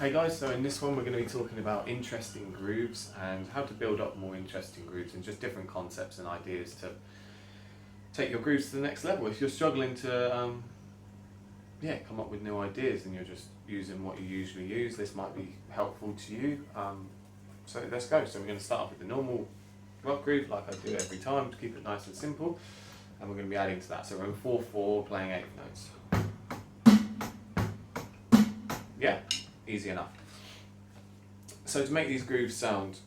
Hey guys, so in this one we're going to be talking about interesting grooves and how to build up more interesting grooves and just different concepts and ideas to take your grooves to the next level. If you're struggling to come up with new ideas and you're just using what you usually use, this might be helpful to you. So let's go. So we're going to start off with the normal rock groove like I do every time to keep it nice and simple, and we're going to be adding to that. So we're in 4/4 playing 8th notes. Yeah, easy enough. So to make these grooves sound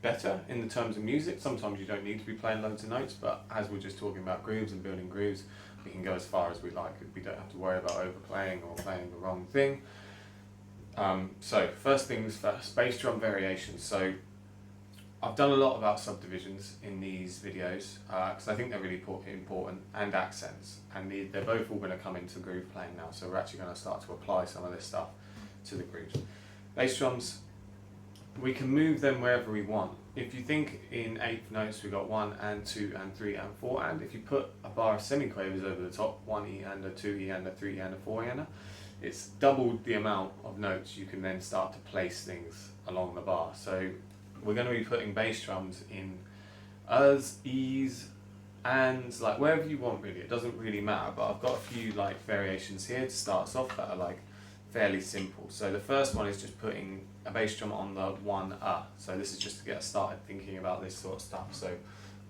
better in the terms of music, sometimes you don't need to be playing loads of notes, but as we're just talking about grooves and building grooves, we can go as far as we like. We don't have to worry about overplaying or playing the wrong thing. So first things first, bass drum variations. So I've done a lot about subdivisions in these videos because I think they're really important, and accents, and they're both all going to come into groove playing now, so we're actually going to start to apply some of this stuff to the grooves. Bass drums, we can move them wherever we want. If you think in 8th notes we've got 1 and 2 and 3 and 4 and, if you put a bar of semiquavers over the top, 1E and a 2E and a 3E and a 4E and a, it's doubled the amount of notes you can then start to place things along the bar. So we're going to be putting bass drums in us, e's, and like wherever you want really. It doesn't really matter, but I've got a few like variations here to start us off that are like fairly simple. So the first one is just putting a bass drum on the 1 So this is just to get us started thinking about this sort of stuff. So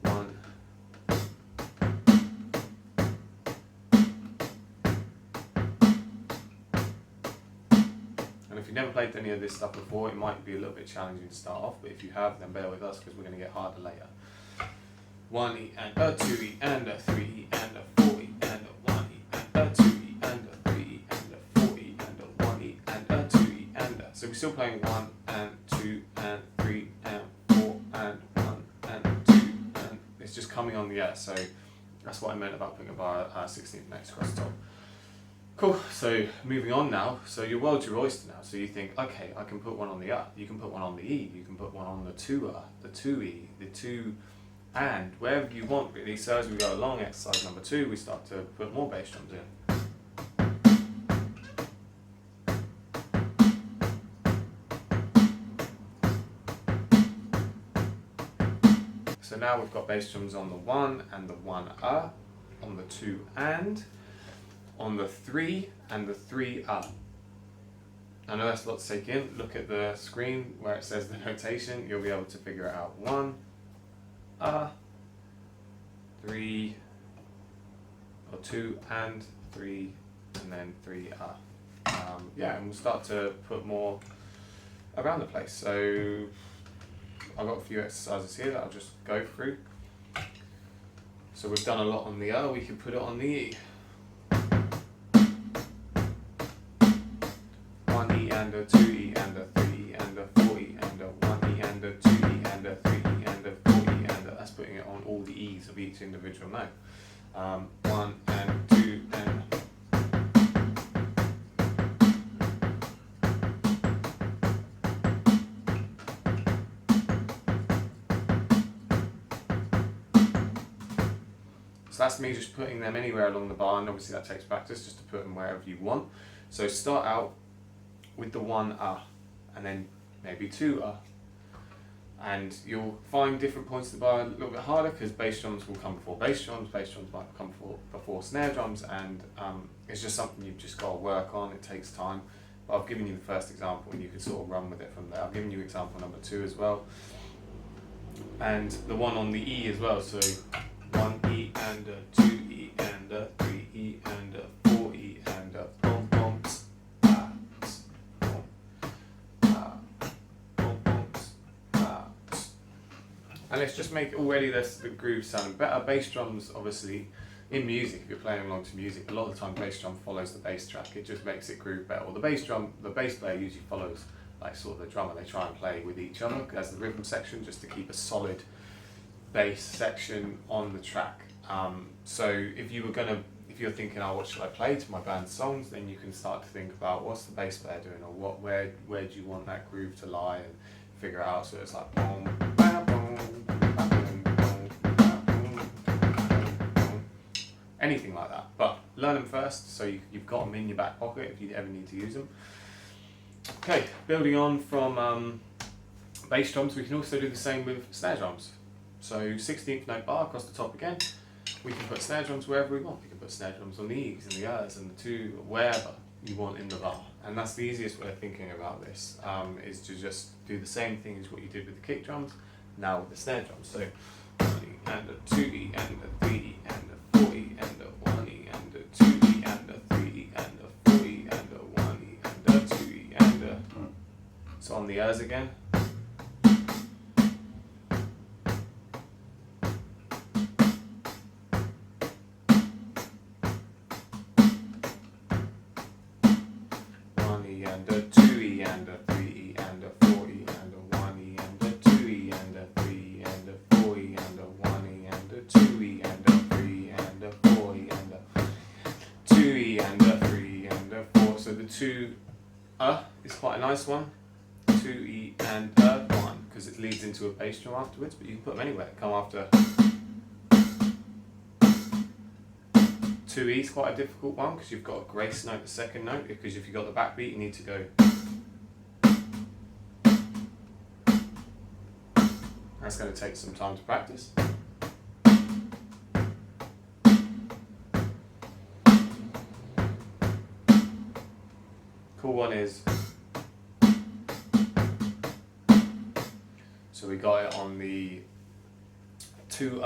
1. If you've never played any of this stuff before, it might be a little bit challenging to start off, but if you have, then bear with us because we're going to get harder later. 1E and a 2E and a 3E and a 4E and a 1E and a 2E and a 3E and a 4E and a 1E and a 2E and a. So we're still playing 1 and 2 and 3 and 4 and 1 and 2, and it's just coming on the so that's what I meant about putting a bar 16th notes across the top. Cool, so moving on now, so your world's your oyster now, so you think, okay, I can put one on the you can put one on the E, you can put one on the 2 the 2E, the 2 and, wherever you want really. So as we go along, exercise number 2, we start to put more bass drums in. So now we've got bass drums on the 1 and the 1 on the 2 and, on the 3 and the 3 I know that's a lot to take in. Look at the screen where it says the notation, you'll be able to figure it out. 1 3 or 2 and 3 and then 3 yeah, and we'll start to put more around the place. So I've got a few exercises here that I'll just go through. So we've done a lot on the we can put it on the E. 1E and a 2E and a 3E and a 4E and a 1E and a 2E and a 3E and a 4E and a, that's putting it on all the E's of each individual note. 1 and 2 and. So that's me just putting them anywhere along the bar, and obviously that takes practice just to put them wherever you want. So start out with the 1 and then maybe 2 and you'll find different points of the bar a little bit harder because bass drums will come before bass drums might come before snare drums, and it's just something you've just got to work on. It takes time, but I've given you the first example and you can sort of run with it from there. I've given you example number 2 as well, and the one on the E as well. So 1E and a 2E and a 3E and a 4E and a boom boom. And let's just make already the groove sound better. Bass drums, obviously, in music, if you're playing along to music, a lot of the time bass drum follows the bass track. It just makes it groove better. Or the bass player usually follows like sort of the drummer. They try and play with each other as the rhythm section, just to keep a solid bass section on the track. So if you're thinking, oh, what should I play to my band's songs, then you can start to think about what's the bass player doing, or where do you want that groove to lie, and figure it out. So it's like boom, ba, boom, ba, boom, boom, ba, boom, boom, anything like that. But learn them first, so you've got them in your back pocket if you ever need to use them. Okay, building on from bass drums, we can also do the same with snare drums. So 16th note bar across the top again. We can put snare drums wherever we want. We can put snare drums on the E's and the R's and the 2, wherever you want in the bar. And that's the easiest way of thinking about this, is to just do the same thing as what you did with the kick drums, now with the snare drums. So 1E and a 2E and a 3E and a 4E and a 1E and a 2E and a 3E and a 4E and a 1E and a 2E and a... So on the R's again. And a 2E and a 3E and a 4E and a 1E and a 2E and a 3E and a 4E and a 1E and a 2E and a 3E and a 4E and a 2E and a 3 and a 4. So the 2 is quite a nice one. 2E and 1 because it leads into a bass drum afterwards, but you can put them anywhere. Come after 2E is quite a difficult one because you've got a grace note, the second note, because if you've got the backbeat you need to go. That's going to take some time to practice. Cool one is, so we got it on the 2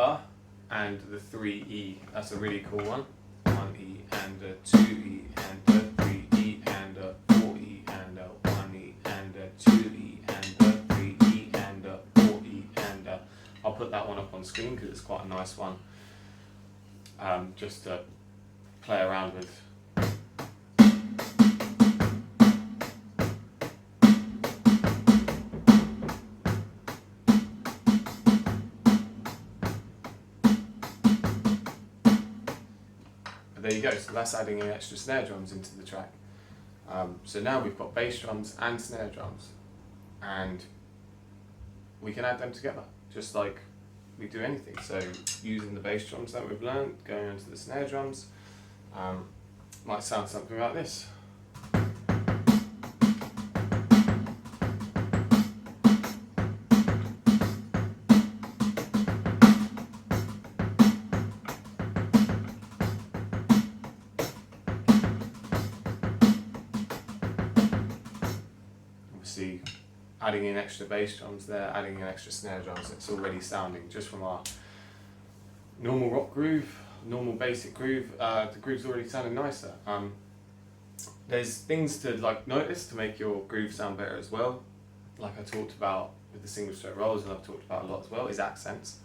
and the 3E. That's a really cool one. 1E and a 2E and a 3E and a 4E and a 1E and a 2E and a 3E and a 4E and a... I'll put that one up on screen because it's quite a nice one, just to play around with. There you go, so that's adding in extra snare drums into the track. So now we've got bass drums and snare drums, and we can add them together, just like we do anything. So using the bass drums that we've learned, going into the snare drums, might sound something like this. Obviously, adding in extra bass drums there, adding in extra snare drums, it's already sounding just from our normal rock groove, normal basic groove, the groove's already sounding nicer. There's things to notice to make your groove sound better as well, like I talked about with the single stroke rolls, and I've talked about a lot as well, is accents.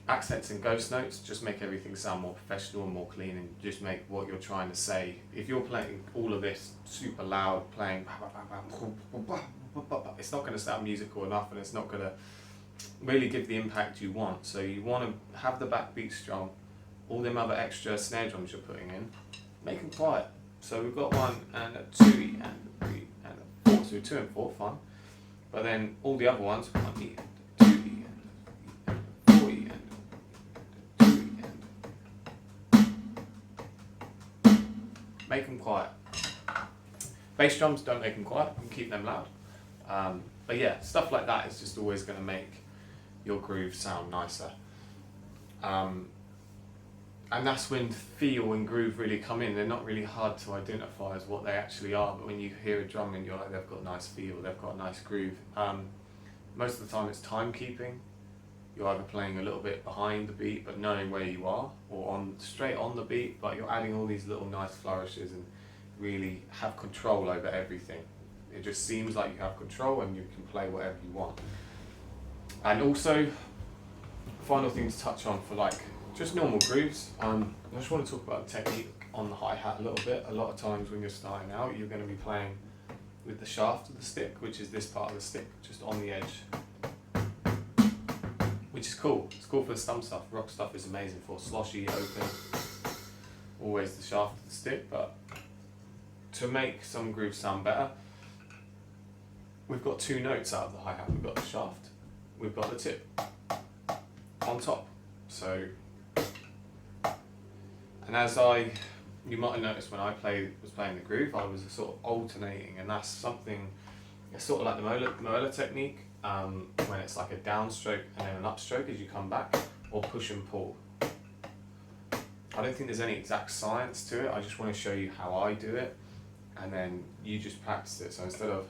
Accents and ghost notes just make everything sound more professional and more clean, and just make what you're trying to say. If you're playing all of this super loud, playing, it's not going to sound musical enough, and it's not going to really give the impact you want. So you want to have the backbeat strong, all them other extra snare drums you're putting in, make them quiet. So we've got 1 and a 2E and a 3 and a 4, so 2 and 4, fine. But then all the other ones, 1E and a 2E and a 4E and a 2E and a... Make them quiet. Bass drums, don't make them quiet, you can keep them loud. But yeah, stuff like that is just always going to make your groove sound nicer. And that's when feel and groove really come in. They're not really hard to identify as what they actually are, but when you hear a drum and you're like, they've got a nice feel, they've got a nice groove. Most of the time it's timekeeping. You're either playing a little bit behind the beat but knowing where you are, or straight on the beat, but you're adding all these little nice flourishes and really have control over everything. It just seems like you have control and you can play whatever you want. And also, final thing to touch on for just normal grooves, I just want to talk about the technique on the hi-hat a little bit. A lot of times when you're starting out, you're going to be playing with the shaft of the stick, which is this part of the stick, just on the edge. Which is cool. It's cool for stump stuff. Rock stuff is amazing for sloshy, open, always the shaft of the stick. But to make some grooves sound better, we've got 2 notes out of the hi-hat. We've got the shaft, we've got the tip on top. So, and as I you might have noticed when I was playing the groove, I was sort of alternating, and that's something. It's sort of like the Moeller technique, when it's like a downstroke and then an upstroke as you come back, or push and pull. I don't think there's any exact science to it. I just want to show you how I do it, and then you just practice it. So instead of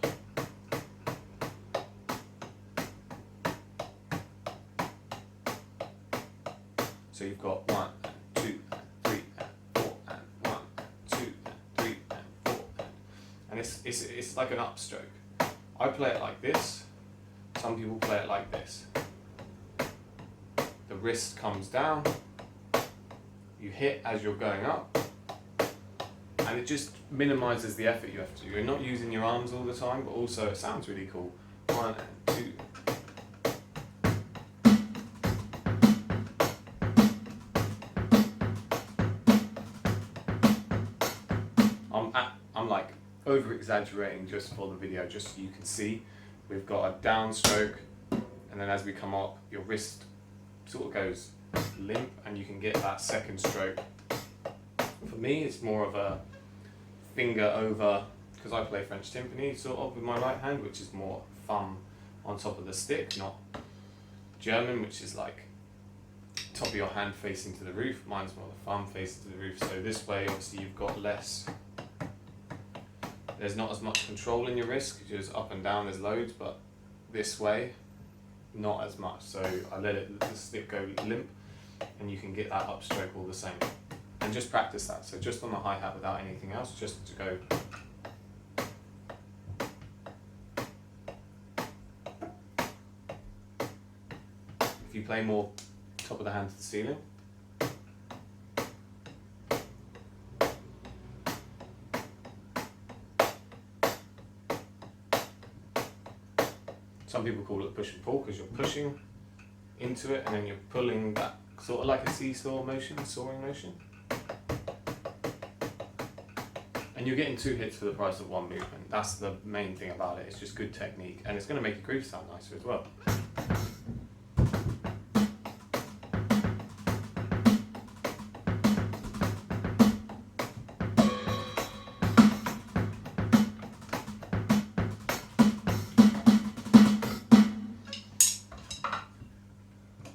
so you've got 1 and 2 and 3 and 4 and 1 and 2 and 3 and 4 and it's like an upstroke. I play it like this. Some people play it like this. The wrist comes down. You hit as you're going up, and it just minimises the effort you have to do. You're not using your arms all the time, but also it sounds really cool. 1 and 2. I'm like over exaggerating just for the video, just so you can see. We've got a downstroke, and then as we come up, your wrist sort of goes limp, and you can get that second stroke. For me, it's more of a finger over, because I play French timpani sort of with my right hand, which is more thumb on top of the stick, not German, which is like top of your hand facing to the roof. Mine's more the thumb facing to the roof. So this way, obviously, you've got less. There's not as much control in your wrist, because up and down there's loads, but this way, not as much. So I let the stick go limp, and you can get that upstroke all the same. And just practice that. So just on the hi-hat without anything else, just to go. If you play more top of the hand to the ceiling. Some people call it push and pull, because you're pushing into it and then you're pulling that, sort of like a seesaw motion, soaring motion. And you're getting 2 hits for the price of 1 movement. That's the main thing about it. It's just good technique, and it's going to make your groove sound nicer as well.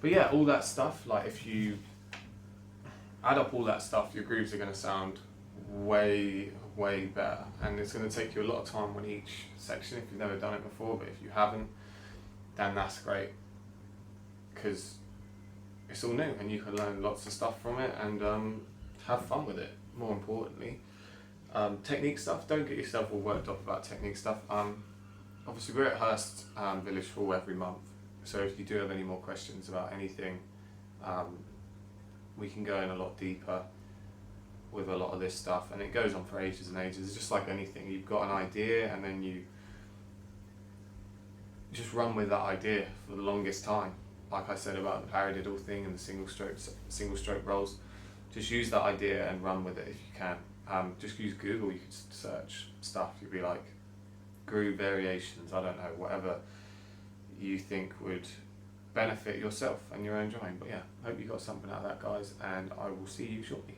But yeah, all that stuff, like if you add up all that stuff, your grooves are going to sound way better, and it's going to take you a lot of time on each section if you've never done it before. But if you haven't, then that's great, because it's all new and you can learn lots of stuff from it and have fun with it. More importantly, technique stuff, don't get yourself all worked up about technique stuff. Obviously we're at Hurst Village Hall every month, so if you do have any more questions about anything, we can go in a lot deeper with a lot of this stuff, and it goes on for ages and ages. It's just like anything, you've got an idea and then you just run with that idea for the longest time. Like I said about the paradiddle thing and the single stroke rolls, just use that idea and run with it if you can. Just use Google, you could search stuff, you'd be like groove variations, I don't know, whatever you think would benefit yourself and your own drawing. But yeah, hope you got something out of that, guys, and I will see you shortly.